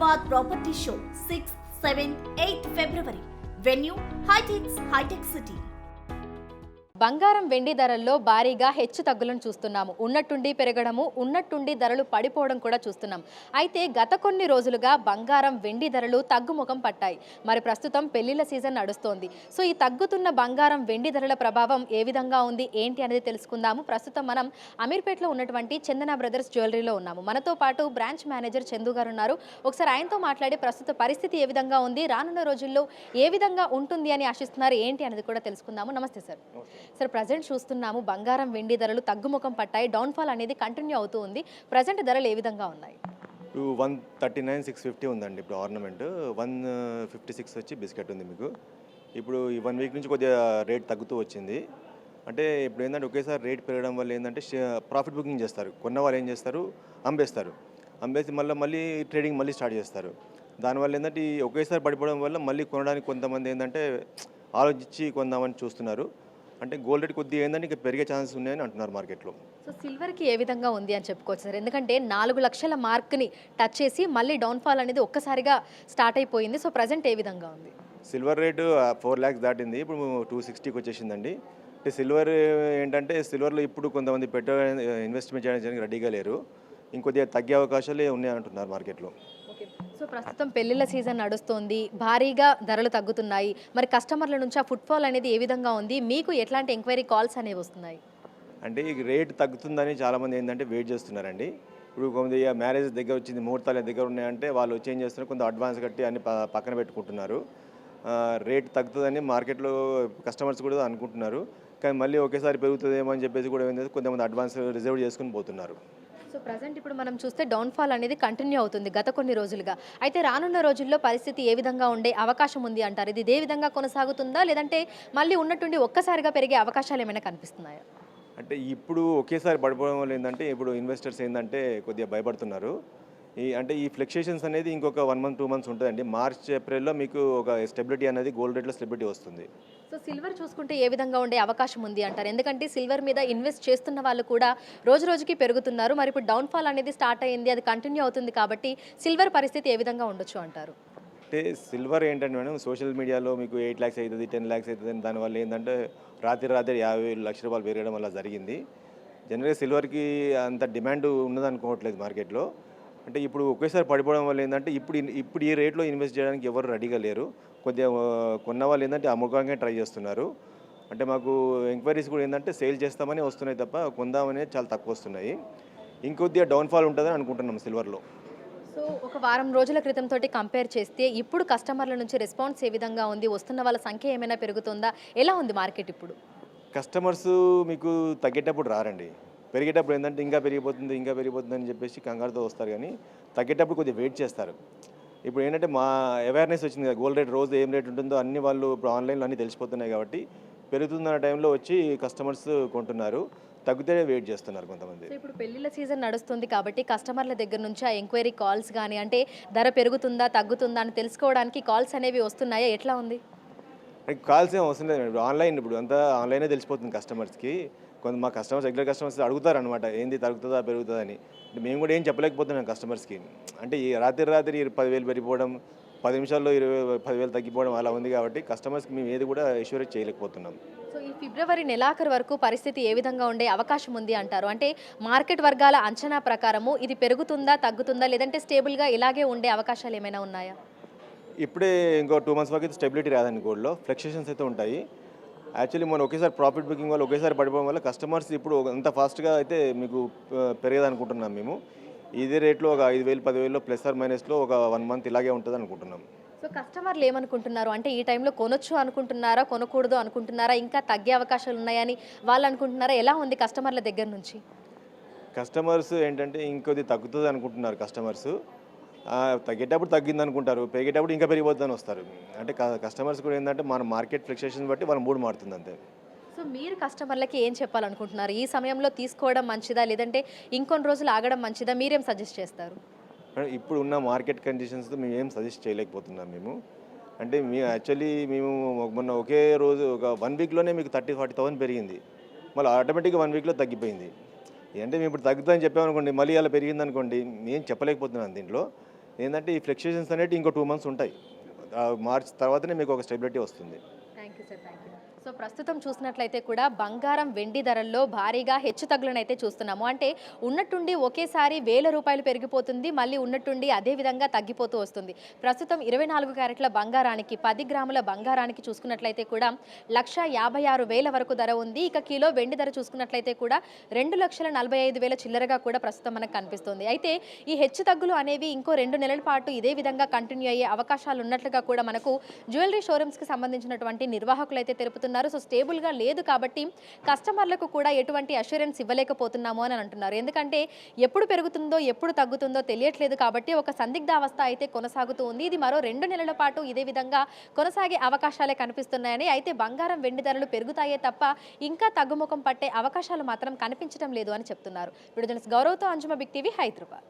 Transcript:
Hyderabad Property Show 6th, 7th, 8th February. Venue High-Tech City. బంగారం వెండి ధరల్లో భారీగా హెచ్చు తగ్గులను చూస్తున్నాము. ఉన్నట్టుండి పెరగడము, ఉన్నట్టుండి ధరలు పడిపోవడం కూడా చూస్తున్నాం. అయితే గత కొన్ని రోజులుగా బంగారం వెండి ధరలు తగ్గుముఖం పట్టాయి. మరి ప్రస్తుతం పెళ్లిళ్ల సీజన్ నడుస్తోంది. సో ఈ తగ్గుతున్న బంగారం వెండి ధరల ప్రభావం ఏ విధంగా ఉంది ఏంటి అనేది తెలుసుకుందాము. ప్రస్తుతం మనం అమీర్పేటలో ఉన్నటువంటి చందన బ్రదర్స్ జ్యువెలరీలో ఉన్నాము. మనతో పాటు బ్రాంచ్ మేనేజర్ చందు గారు ఉన్నారు. ఒకసారి ఆయనతో మాట్లాడి ప్రస్తుత పరిస్థితి ఏ విధంగా ఉంది, రానున్న రోజుల్లో ఏ విధంగా ఉంటుంది అని ఆశిస్తున్నారు ఏంటి అనేది కూడా తెలుసుకుందాము. నమస్తే సార్. సార్, ప్రజెంట్ చూస్తున్నాము బంగారం వెండి ధరలు తగ్గుముఖం పట్టాయి, డౌన్ఫాల్ అనేది కంటిన్యూ అవుతూ ఉంది. ప్రజెంట్ ధరలు ఏ విధంగా ఉన్నాయి? 139,650 ఉందండి ఇప్పుడు ఆర్నమెంట్. 156 వచ్చి బిస్కెట్ ఉంది మీకు. ఇప్పుడు ఈ 1 వీక్ నుంచి కొద్దిగా రేట్ తగ్గుతూ వచ్చింది. అంటే ఇప్పుడు ఏంటంటే ఒకేసారి రేట్ పెరగడం వల్ల ఏంటంటే ప్రాఫిట్ బుకింగ్ చేస్తారు. కొన్న వాళ్ళు ఏం చేస్తారు, అమ్మేసి మళ్ళీ ట్రేడింగ్ మళ్ళీ స్టార్ట్ చేస్తారు. దానివల్ల ఏంటంటే ఈ ఒకేసారి పడిపోవడం వల్ల మళ్ళీ కొనడానికి కొంతమంది ఏంటంటే ఆలోచించి కొందామని చూస్తున్నారు. అంటే గోల్డ్ రేట్ కొద్దిగా ఏంటంటే ఇంకా పెరిగే ఛాన్సెస్ ఉన్నాయని అంటున్నారు మార్కెట్లో. సో సిల్వర్కి ఏ విధంగా ఉంది అని చెప్పుకోవచ్చు సార్? ఎందుకంటే 4 లక్షల మార్క్ని టచ్ చేసి మళ్ళీ డౌన్ఫాల్ అనేది ఒక్కసారిగా స్టార్ట్ అయిపోయింది. సో ప్రజెంట్ ఏ విధంగా ఉంది? సిల్వర్ రేటు 4 lakhs దాటింది, ఇప్పుడు 260కి వచ్చేసిందండి. అంటే సిల్వర్ ఏంటంటే సిల్వర్లో ఇప్పుడు కొంతమంది ఇన్వెస్ట్మెంట్ చేయడానికి రెడీగా లేరు. ఇంకొద్దిగా తగ్గే అవకాశాలే ఉన్నాయి అంటున్నారు మార్కెట్లో. సో ప్రస్తుతం పెళ్లిళ్ళ సీజన్ నడుస్తోంది, భారీగా ధరలు తగ్గుతున్నాయి. మరి కస్టమర్ల నుంచి ఆ ఫుట్ఫాల్ అనేది ఏ విధంగా ఉంది? మీకు ఎట్లాంటి ఎంక్వైరీ కాల్స్ అనేవి వస్తున్నాయి? అంటే ఈ రేట్ తగ్గుతుందని చాలామంది ఏంటంటే వెయిట్ చేస్తున్నారండి. ఇప్పుడు కొంత మ్యారేజ్ దగ్గర వచ్చింది, ముహూర్తాలు దగ్గర ఉన్నాయంటే వాళ్ళు చేంజ్ చేస్తున్నారు, కొంత అడ్వాన్స్ కట్టి అన్ని పక్కన పెట్టుకుంటున్నారు. రేట్ తగ్గుతుందని మార్కెట్లో కస్టమర్స్ కూడా అనుకుంటున్నారు. కానీ మళ్ళీ ఒకేసారి పెరుగుతుందేమో అని చెప్పేసి కూడా ఏంటంటే కొంతమంది అడ్వాన్స్ రిజర్వ్ చేసుకుని పోతున్నారు. సో ప్రజెంట్ ఇప్పుడు మనం చూస్తే డౌన్ఫాల్ అనేది కంటిన్యూ అవుతుంది గత కొన్ని రోజులుగా. అయితే రానున్న రోజుల్లో పరిస్థితి ఏ విధంగా ఉండే అవకాశం ఉంది అంటారు? ఇది ఇదే విధంగా కొనసాగుతుందా, లేదంటే మళ్ళీ ఉన్నట్టుండి ఒక్కసారిగా పెరిగే అవకాశాలు ఏమైనా కనిపిస్తున్నాయా? అంటే ఇప్పుడు ఒకేసారి పడిపోవడం వల్ల ఏంటంటే ఇప్పుడు ఇన్వెస్టర్స్ ఏంటంటే కొద్దిగా భయపడుతున్నారు. ఈ ఫ్లక్చుయేషన్స్ అనేది ఇంకొక 1 month 2 months ఉంటుందండి. మార్చ్ ఏప్రిల్లో మీకు ఒక స్టెబిలిటీ అనేది గోల్డ్ రేట్లో స్టెబిలిటీ వస్తుంది. సో సిల్వర్ చూసుకుంటే ఏ విధంగా ఉండే అవకాశం ఉంది అంటారు? ఎందుకంటే సిల్వర్ మీద ఇన్వెస్ట్ చేస్తున్న వాళ్ళు కూడా రోజు రోజుకి పెరుగుతున్నారు. మరి ఇప్పుడు డౌన్ఫాల్ అనేది స్టార్ట్ అయ్యింది, అది కంటిన్యూ అవుతుంది కాబట్టి సిల్వర్ పరిస్థితి ఏ విధంగా ఉండొచ్చు అంటారు? అంటే సిల్వర్ ఏంటంటే మేడం సోషల్ మీడియాలో మీకు 8 lakhs అవుతుంది, 10 lakhs అవుతుంది. దానివల్ల ఏంటంటే రాత్రి 50 లక్షల రూపాయలు పెరగడం వల్ల జరిగింది. జనరల్గా సిల్వర్కి అంత డిమాండ్ ఉన్నదనుకోవట్లేదు మార్కెట్లో. అంటే ఇప్పుడు ఒకేసారి పడిపోవడం వల్ల ఏంటంటే ఇప్పుడు ఈ రేట్లో ఇన్వెస్ట్ చేయడానికి ఎవరు రెడీగా లేరు. కొద్దిగా కొన్న వాళ్ళు ఏంటంటే అమ్మకానికి ట్రై చేస్తున్నారు. అంటే మాకు ఎంక్వైరీస్ కూడా ఏంటంటే సేల్ చేస్తామని వస్తున్నాయి తప్ప కొందామనే చాలా తక్కువ వస్తున్నాయి. ఇంకొద్దిగా డౌన్ఫాల్ ఉంటుందని అనుకుంటున్నాం సిల్వర్లో. సో ఒక వారం రోజుల క్రితం తోటి కంపేర్ చేస్తే ఇప్పుడు కస్టమర్ల నుంచి రెస్పాన్స్ ఏ విధంగా ఉంది? వస్తున్న వాళ్ళ సంఖ్య ఏమైనా పెరుగుతుందా? ఎలా ఉంది మార్కెట్ ఇప్పుడు? కస్టమర్స్ మీకు తగ్గేటప్పుడు రారండి. పెరిగేటప్పుడు ఏంటంటే ఇంకా పెరిగిపోతుంది అని చెప్పేసి కంగారుతో వస్తారు. కానీ తగ్గేటప్పుడు కొద్దిగా వెయిట్ చేస్తారు. ఇప్పుడు ఏంటంటే మా అవేర్నెస్ వచ్చింది కదా, గోల్డ్ రేట్ రోజు ఏం రేట్ ఉంటుందో అన్ని వాళ్ళు ఇప్పుడు ఆన్లైన్లో అన్నీ తెలిసిపోతున్నాయి కాబట్టి పెరుగుతున్న టైంలో వచ్చి కస్టమర్స్ కొంటున్నారు. తగ్గితే వెయిట్ చేస్తున్నారు కొంతమంది. ఇప్పుడు పెళ్లిళ్ళ సీజన్ నడుస్తుంది కాబట్టి కస్టమర్ల దగ్గర నుంచి ఆ ఎంక్వైరీ కాల్స్ కానీ, అంటే ధర పెరుగుతుందా తగ్గుతుందా అని తెలుసుకోవడానికి కాల్స్ అనేవి వస్తున్నాయా? ఎట్లా ఉంది? కాల్స్ ఏం అవసరం లేదు. ఇప్పుడు అంతా ఆన్లైనే తెలిసిపోతుంది కస్టమర్స్కి. మా కస్టమర్స్ రెగ్యులర్ కస్టమర్స్ అడుగుతారు అనమాట, ఏంది తగ్గుతుందా పెరుగుతుందా అని. మేము కూడా ఏం చెప్పలేకపోతున్నాం కస్టమర్స్కి. అంటే ఈ రాత్రి 10,000 పెరిగిపోవడం, 10 నిమిషాల్లో 10,000 తగ్గిపోవడం అలా ఉంది కాబట్టి కస్టమర్స్కి మేము ఏది కూడా ఎష్యూరేట్ చేయలేకపోతున్నాం. సో ఈ ఫిబ్రవరి నెలాఖరు వరకు పరిస్థితి ఏ విధంగా ఉండే అవకాశం ఉంది అంటారు? అంటే మార్కెట్ వర్గాల అంచనా ప్రకారము ఇది పెరుగుతుందా తగ్గుతుందా, లేదంటే స్టేబుల్గా ఇలాగే ఉండే అవకాశాలు ఏమైనా ఉన్నాయా? ఇప్పుడే ఇంకో 2 months వరకు అయితే స్టెబిలిటీ రాదండి. గోల్డ్లో ఫ్లక్చుయేషన్స్ అయితే ఉంటాయి. యాక్చువల్లీ మనం ఒకేసారి ప్రాఫిట్ బుకింగ్ వల్ల ఒకేసారి పడిపోవడం వల్ల కస్టమర్స్ ఇప్పుడు అంత ఫాస్ట్గా అయితే మీకు పెరిగేదనుకుంటున్నాం మేము. ఇదే రేట్లో ఒక 5,000 10,000 ప్లస్ ఆర్ మైనస్లో ఒక 1 month ఇలాగే ఉంటుంది అనుకుంటున్నాం. సో కస్టమర్లు ఏమనుకుంటున్నారు? అంటే ఈ టైంలో కొనొచ్చు అనుకుంటున్నారా, కొనకూడదు అనుకుంటున్నారా, ఇంకా తగ్గే అవకాశాలు ఉన్నాయని వాళ్ళు అనుకుంటున్నారా? ఎలా ఉంది కస్టమర్ల దగ్గర నుంచి? కస్టమర్స్ ఏంటంటే ఇంకొద్ది తగ్గుతుంది అనుకుంటున్నారు కస్టమర్స్. తగ్గేటప్పుడు తగ్గింది అనుకుంటారు, పెరిగేటప్పుడు ఇంకా పెరిగిపోతుందని వస్తారు. అంటే కస్టమర్స్ కూడా ఏంటంటే మన మార్కెట్ ఫ్లక్చుయేషన్ బట్టి వాళ్ళ మూడ్ మారుతుంది అంతే. సో మీరు కస్టమర్లకి ఏం చెప్పాలనుకుంటున్నారు? ఈ సమయంలో తీసుకోవడం మంచిదా, లేదంటే ఇంకొన్ని రోజులు ఆగడం మంచిదా? మీరేం సజెస్ట్ చేస్తారు? ఇప్పుడు ఉన్న మార్కెట్ కండిషన్స్తో మేము ఏం సజెస్ట్ చేయలేకపోతున్నాం మేము. అంటే మేము మొన్న ఒకే రోజు ఒక 1 weekలోనే మీకు 30,000-40,000 పెరిగింది. మళ్ళీ ఆటోమేటిక్గా 1 weekలో తగ్గిపోయింది. అంటే మేము ఇప్పుడు తగ్గుతుందని చెప్పామనుకోండి, మళ్ళీ అలా పెరిగిందనుకోండి, మేము చెప్పలేకపోతున్నాం దీంట్లో. ఏంటంటే ఈ ఫ్లక్చుయేషన్స్ అనేవి ఇంకో 2 మంత్స్ ఉంటాయి. మార్చ్ తర్వాతనే మీకు ఒక స్టెబిలిటీ వస్తుంది. Thank you sir, thank you. So ప్రస్తుతం చూసినట్లయితే కూడా బంగారం వెండి ధరల్లో భారీగా హెచ్చుతగ్గులను అయితే చూస్తున్నాము. అంటే ఉన్నట్టుండి ఒకేసారి రూపాయలు పెరిగిపోతుంది, మళ్ళీ ఉన్నట్టుండి అదే విధంగా తగ్గిపోతూ వస్తుంది. ప్రస్తుతం 24 క్యారెట్ల బంగారానికి 10 గ్రాముల బంగారానికి చూసుకున్నట్లయితే కూడా 1,56,000 వరకు ధర ఉంది. ఇక కిలో వెండి ధర చూసుకున్నట్లయితే కూడా 2,45,000 చిల్లరగా కూడా ప్రస్తుతం మనకు కనిపిస్తుంది. అయితే ఈ హెచ్చుతగ్గులు అనేవి ఇంకో 2 నెలల పాటు ఇదే విధంగా కంటిన్యూ అయ్యే అవకాశాలు ఉన్నట్లుగా కూడా మనకు జ్యువెలరీ షోరూమ్స్కి సంబంధించినటువంటి నిర్వాహకులు అయితే తెలుపుతున్నారు. సో స్టేబుల్గా లేదు కాబట్టి కస్టమర్లకు కూడా ఎటువంటి అష్యూరెన్స్ ఇవ్వలేకపోతున్నాము అని అంటున్నారు. ఎందుకంటే ఎప్పుడు పెరుగుతుందో ఎప్పుడు తగ్గుతుందో తెలియట్లేదు కాబట్టి ఒక సందిగ్ధావస్థ అయితే కొనసాగుతూ ఉంది. ఇది మరో 2 నెలల పాటు ఇదే విధంగా కొనసాగే అవకాశాలే కనిపిస్తున్నాయని, అయితే బంగారం వెండి ధరలు పెరుగుతాయే తప్ప ఇంకా తగ్గుముఖం పట్టే అవకాశాలు మాత్రం కనిపించడం లేదు అని చెప్తున్నారు. వీడియో జర్నలిస్ట్ గౌరవ్తో అంజుమ, బిగ్ టీవీ, హైదరాబాద్.